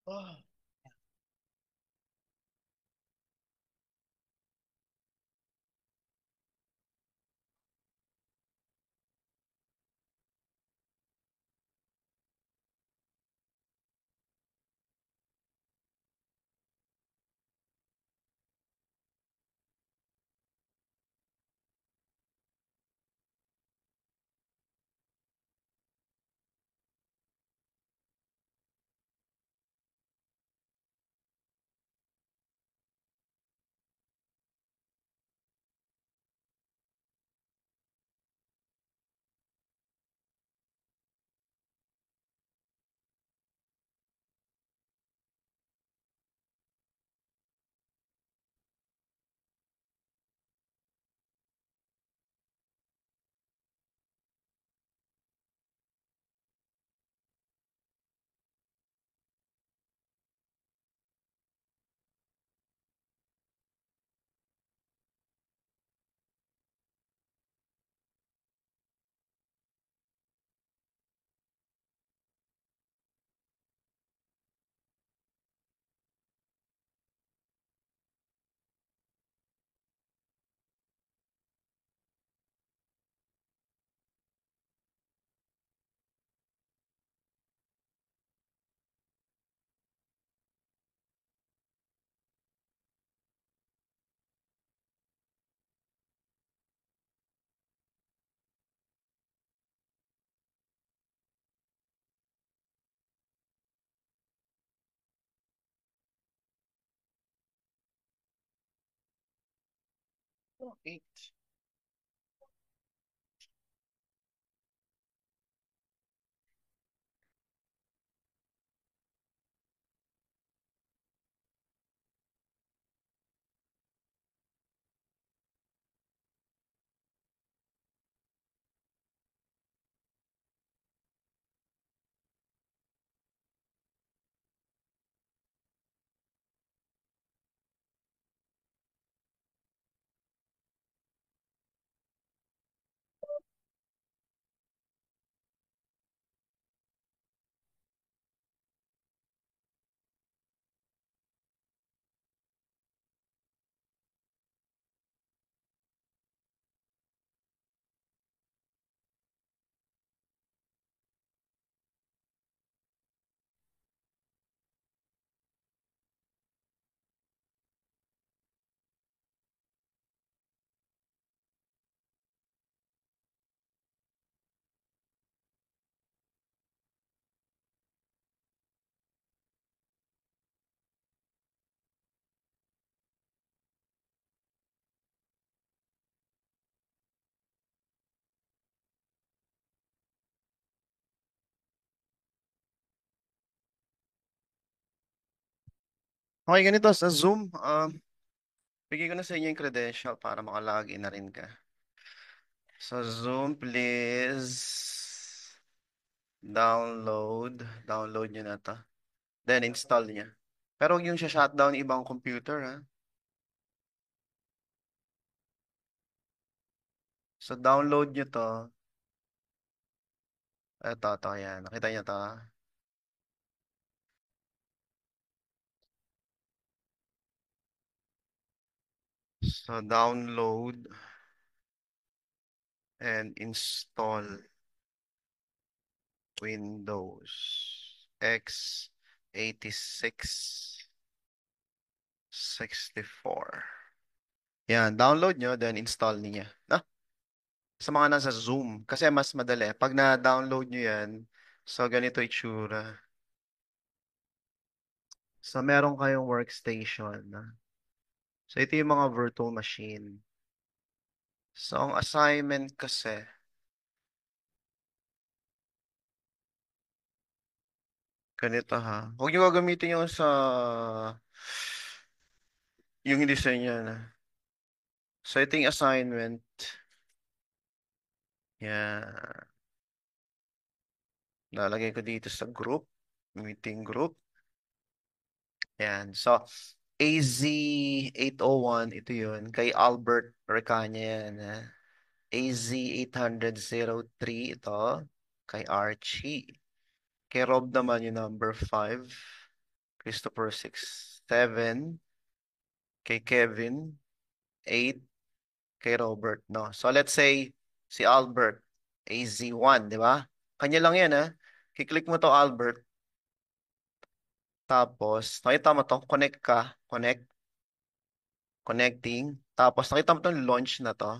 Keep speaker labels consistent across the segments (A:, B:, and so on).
A: Oh, eight. Okay, ganito sa Zoom. Bigay ko na sa inyo yung credential para makalagin na rin ka. Sa Zoom, please. Download nyo na to. Then install niya. Pero huwag yung shutdown ibang computer, ha. So download nyo to. Ito, yan. Nakita nyo to. So download and install Windows x86 64. Yan, download nyo, then install niya. No? Sa mga nasa Zoom. Kasi mas madali. Pag na-download nyo yan, so ganito itsura. So meron kayong workstation. So ito yung mga virtual machine. So ang assignment kasi, ganito ha. Huwag nyo gagamitin yung sa, yung hindi sa inyo na. So ito yung assignment. Yan. Lalagay ko dito sa group. Meeting group. Yan. So, AZ801, ito yun. Kay Albert Recanya yan. AZ800-03, ito. Kay Archie. Kay Rob naman yung number 5. Christopher 6, 7. Kay Kevin, 8. Kay Robert, no? So let's say si Albert, AZ1, di ba? Kanya lang yan, ha? Kiklik mo to, Albert. Tapos, nakita mo to, connect ka. Connect, connecting. Tapos, nakita mo tong launch na to.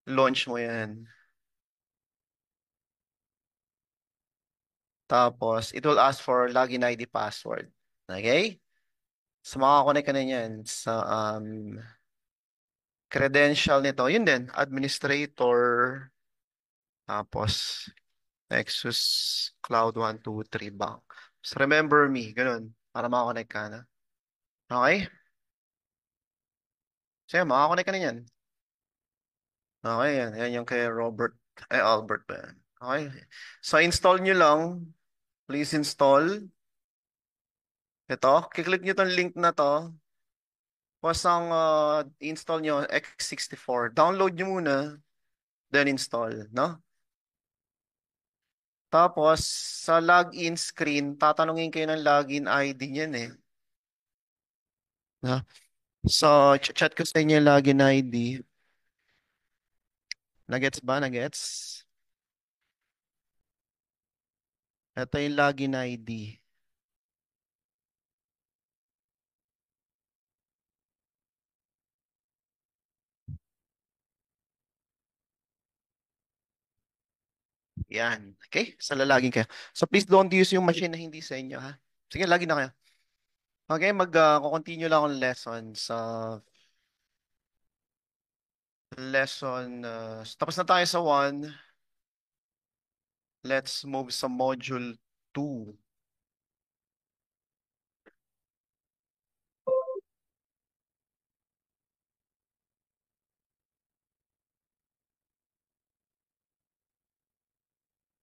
A: Launch mo yan. Tapos, it will ask for login ID password. Okay? So, makakonect ka na yan sa credential nito. Yun din, administrator. Tapos, Nexus Cloud 123 Bank. So, remember me, ganun, para makakonect ka na. Okay? So, yan, makakonect ka na yan. Okay, yan. Yan yung kay Robert, Albert ba yan? Okay. So, install nyo lang. Please install. Ito, kiklik nyo tong link na to. Tapos ang install nyo, X64. Download nyo muna, then install, no? Tapos, sa login screen, tatanungin kayo ng login ID niyan eh. No? So, chat ko sa inyo yung login ID. Nagets ba? Nagets? Ito yung login ID. Yan. Okay? So, lalagin kayo. So, please don't use yung machine na hindi sa inyo, ha? Sige, lagin na kayo. Okay, mag-continue lang akong lesson sa lesson. Tapos na tayo sa 1. Let's move sa module 2.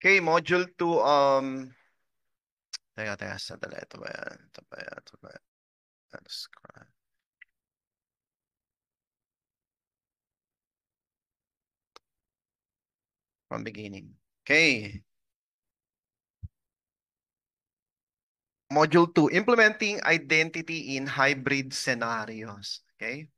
A: Okay, module 2, teka, sandali. Ito ba yan? Ito ba yan? Ito ba yan? Describe from beginning. Okay. Module 2, implementing identity in hybrid scenarios. Okay.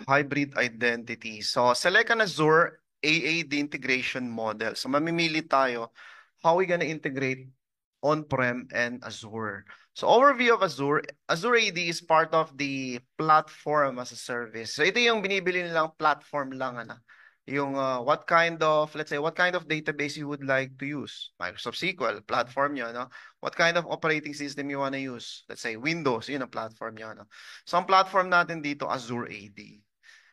A: Hybrid identity. So, select an Azure AAD integration model. So, mamimili tayo how we gonna integrate on-prem and Azure. So, overview of Azure. Azure AD is part of the platform as a service. So, ito yung binibili nilang platform lang, ano. Yung what kind of, let's say, what kind of database you would like to use. Microsoft SQL, platform nyo, no? What kind of operating system you wanna use. Let's say, Windows, yun ang platform nyo, no? So, ang platform natin dito, Azure AD.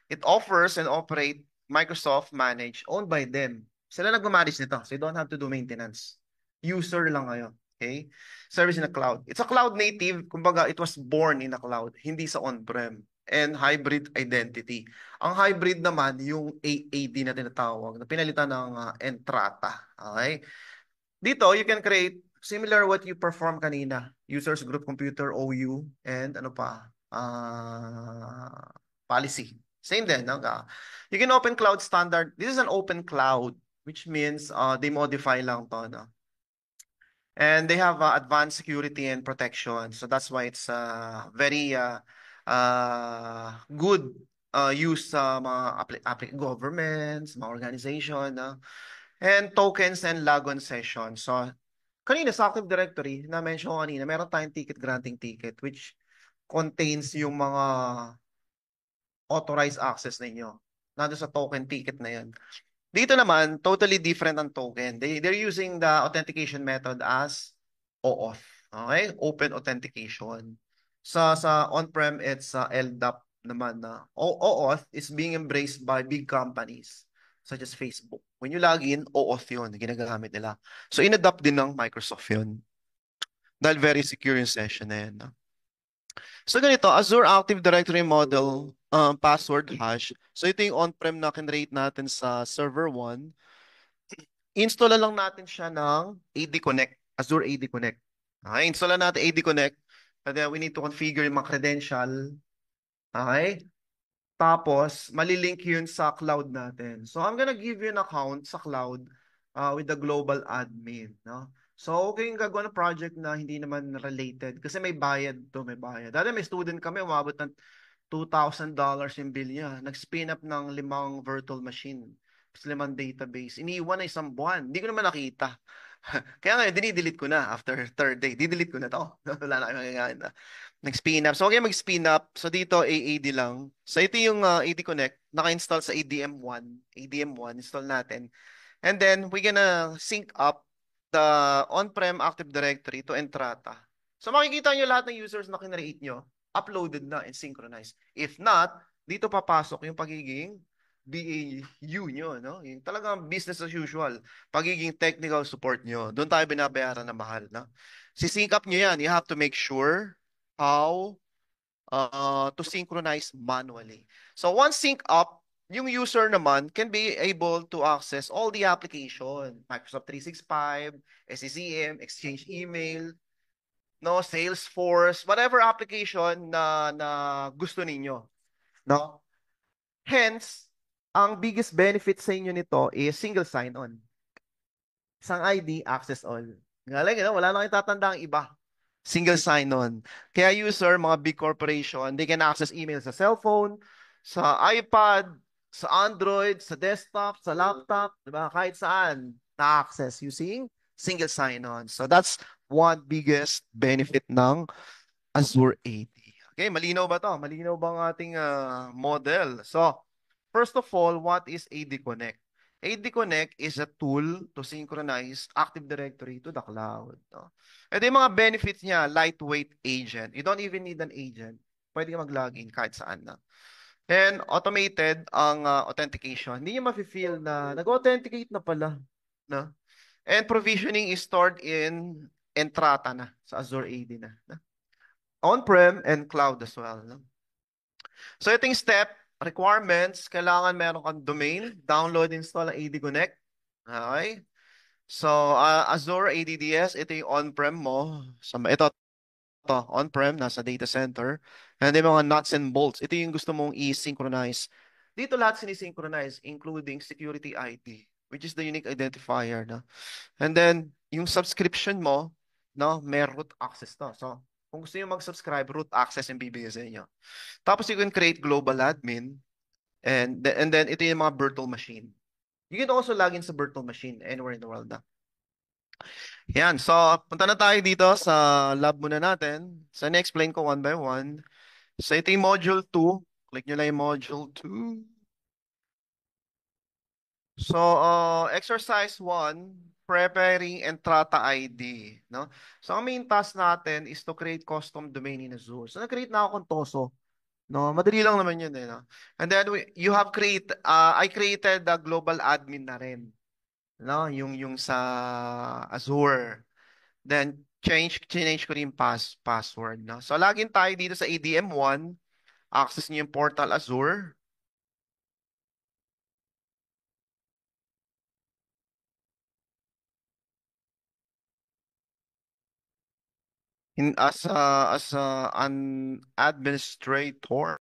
A: It offers and operate Microsoft managed, owned by them. Sila nag-manage nito. So you don't have to do maintenance. User lang kayo. Okay? Service in the cloud. It's a cloud native. Kumbaga, it was born in a cloud, hindi sa on-prem. And hybrid identity. Ang hybrid naman, yung AAD na tinatawag, na pinalitan ng Entrata. Okay? Dito, you can create similar what you perform kanina. Users, group computer, OU, and ano pa? Policy. Same din. No? You can open cloud standard. This is an open cloud, which means they modify lang to. No? And they have advanced security and protection. So that's why it's very good use sa mga governments, mga organization. No? And tokens and logon session. So, kanina sa Active Directory, na-mention ko kanina, meron tayong ticket granting ticket which contains yung mga authorized access ninyo. Nandun sa token ticket na yan. Dito naman, totally different ang token. They're using the authentication method as OAuth. Okay? Open authentication. Sa on-prem, it's LDAP naman na. OAuth is being embraced by big companies such as Facebook. When you log in, OAuth yun. Ginagamit nila. So, in-adapt din ng Microsoft yun. Dahil very secure yung session na yan. No? So ganito, Azure Active Directory Model, password hash. So ito yung on-prem na kinrate natin sa server 1. Install lang natin siya ng AD Connect, Azure AD Connect. Okay, install natin AD Connect. And then we need to configure yung mga credential. Okay? Tapos, malilink yun sa cloud natin. So I'm gonna give you an account sa cloud with the global admin. No? So, okay yung gagawa ng project na hindi naman related kasi may bayad to, may bayad. Dati may student kami, umabot ng $2,000 yung bill niya. Nag-spin up ng 5 virtual machine. Tapos 5 database. Iniwan na 1 buwan. Hindi ko naman nakita. Kaya ngayon, dinidelete ko na after third day. Didelete ko na to. Wala na kayong magagawa na. Nag-spin up. So, okay, mag-spin up. So, dito, AAD lang. So, ito yung AD Connect. Naka-install sa ADM1. ADM1, install natin. And then we're gonna sync up the on-prem Active Directory to Entrata. So makikita nyo lahat ng users na kinreate nyo, uploaded na and synchronized. If not, dito papasok yung pagiging BAU nyo, no? Yung talagang business as usual, pagiging technical support nyo. Doon tayo binabayaran na mahal, no? Si-sync up nyo yan. You have to make sure how to synchronize manually. So once sync up, yung user naman can be able to access all the application, Microsoft 365, SCCM, Exchange Email, no, Salesforce, whatever application na gusto ninyo, no? Hence, ang biggest benefit sa inyo nito is single sign-on. Isang ID, access all. Galing, no? Wala na kayong tatanda ang iba. Single sign-on. Kaya user, mga big corporation, they can access email sa cellphone, sa iPad, sa Android, sa desktop, sa laptop, di ba? Kahit saan na-access using single sign-on. So that's one biggest benefit ng Azure AD. Okay, malinaw ba to? Malinaw ba ang ating model? So, first of all, what is AD Connect? AD Connect is a tool to synchronize Active Directory to the cloud. No? Ito yung mga benefits niya, lightweight agent. You don't even need an agent. Pwede ka mag-login kahit saan na. And automated ang authentication. Hindi niyo mafe-feel na nag-authenticate na pala. No? And provisioning is stored in Entrata na, sa Azure AD na. No? On-prem and cloud as well. No? So ito yung step, requirements, kailangan meron kang domain, download, install ang AD Connect. Okay? So Azure ADDS, ito yung on-prem mo. So, ito, on-prem, nasa data center. And yung mga nuts and bolts, ito yung gusto mong i-synchronize. Dito lahat sinisynchronize, including security ID, which is the unique identifier. No? And then, yung subscription mo, no, may root access to. So, kung gusto nyo mag-subscribe, root access yung bibigay sa inyo. Tapos you can create global admin and then ito yung mga virtual machine. You can also log in sa virtual machine anywhere in the world na. Yan. So, punta na tayo dito sa lab muna natin. So, na-explain ko one by one. So, ito yung module 2. Click nyo lang yung module 2. So, exercise 1, preparing Entrata ID. No? So, ang main task natin is to create custom domain in Azure. So, nag-create na ako kung Toso. No, madali lang naman yun eh, no? And then you have I created the global admin na rin, no? Yung sa Azure. Then change ko rin password, no? So login tayo dito sa ADM1, access niyo yung portal Azure. As an administrator.